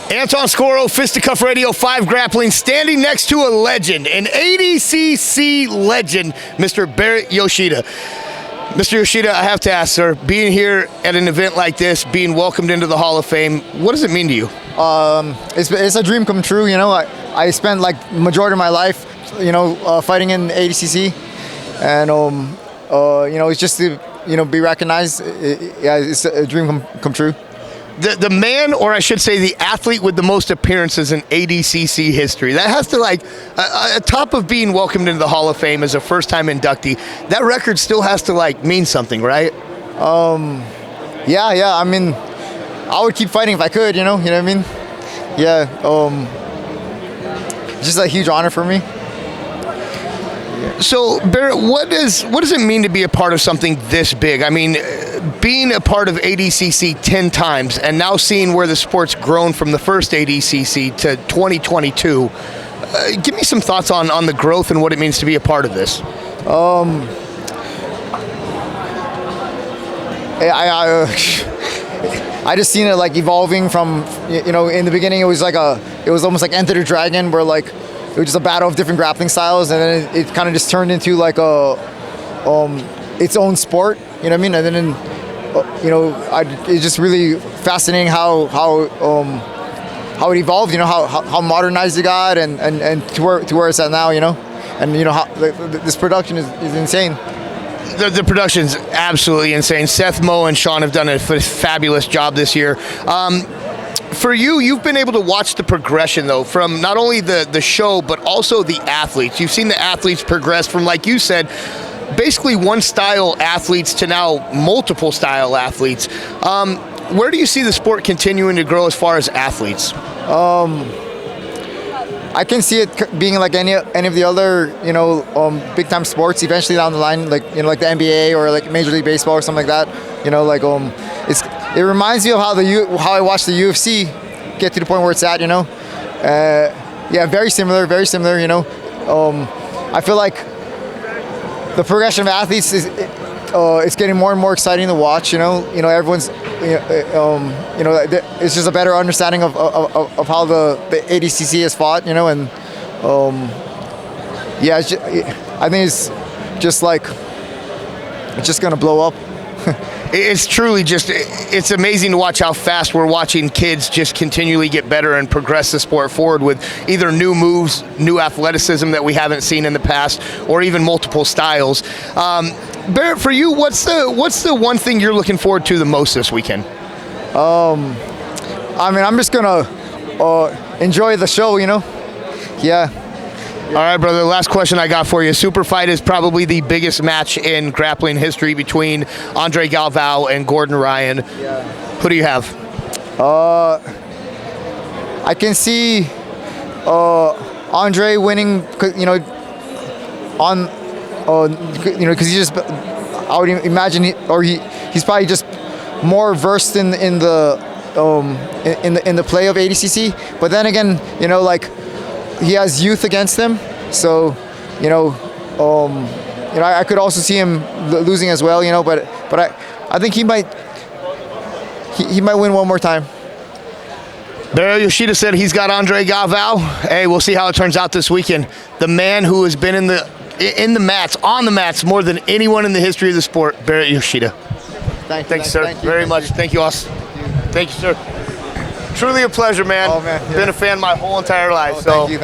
Anton Scoro, FisttaCuff Radio 5 Grappling, standing next to a legend, an ADCC legend, Mr. Baret Yoshida. Mr. Yoshida, I have to ask, sir, being here at an event like this, being welcomed into the Hall of Fame, what does it mean to you? It's a dream come true. You know, I spent like majority of my life, fighting in ADCC, and it's just to be recognized. It's a dream come true. The man, or I should say the athlete with the most appearances in ADCC history. That has to, atop of being welcomed into the Hall of Fame as a first-time inductee, that record still has to, mean something, right? Yeah. I mean, I would keep fighting if I could, you know what I mean? Yeah, just a huge honor for me. So, Baret, what does it mean to be a part of something this big? I mean, being a part of ADCC 10 times and now seeing where the sport's grown from the first ADCC to 2022, give me some thoughts on the growth and what it means to be a part of this. I just seen it evolving from, in the beginning it was almost like Enter the Dragon, where it was just a battle of different grappling styles, and then it kind of just turned into its own sport, you know what I mean? And then, it's just really fascinating how it evolved, how modernized it got, and to where it's at now, and how this production is insane. The production's absolutely insane. Seth, Mo, and Sean have done a fabulous job this year. For you, you've been able to watch the progression, though, from not only the show, but also the athletes. You've seen the athletes progress from, like you said, basically one-style athletes to now multiple style athletes. Where do you see the sport continuing to grow as far as athletes? I can see it being like any of the other, big-time sports eventually down the line, like the NBA or like Major League Baseball or something like that. It reminds me of how I watched the UFC get to the point where it's at, very similar, I feel like the progression of athletes it's getting more and more exciting to watch, everyone's, it's just a better understanding of how the ADCC has fought, and I think it's just going to blow up. It's truly it's amazing to watch how fast we're watching kids just continually get better and progress the sport forward with either new moves, new athleticism that we haven't seen in the past, or even multiple styles. Baret, for you, what's the one thing you're looking forward to the most this weekend? I'm just gonna enjoy the show, Yeah. All right, brother, last question I got for you. Super fight is probably the biggest match in grappling history between Andre Galvao and Gordon Ryan. Yeah. Who do you have? I can see Andre winning, because he just, I would imagine he's probably just more versed in the play of ADCC. But then again, he has youth against him, so I could also see him losing as well, but I think he might win one more time. Baret Yoshida said he's got Andre Galvao. Hey, we'll see how it turns out this weekend. The man who has been on the mats more than anyone in the history of the sport, Baret Yoshida. Thank you, sir, very much. Thank you, Austin. Thank you, sir. Truly a pleasure, man. Oh, man. Yeah. Been a fan my whole entire life. Thank you.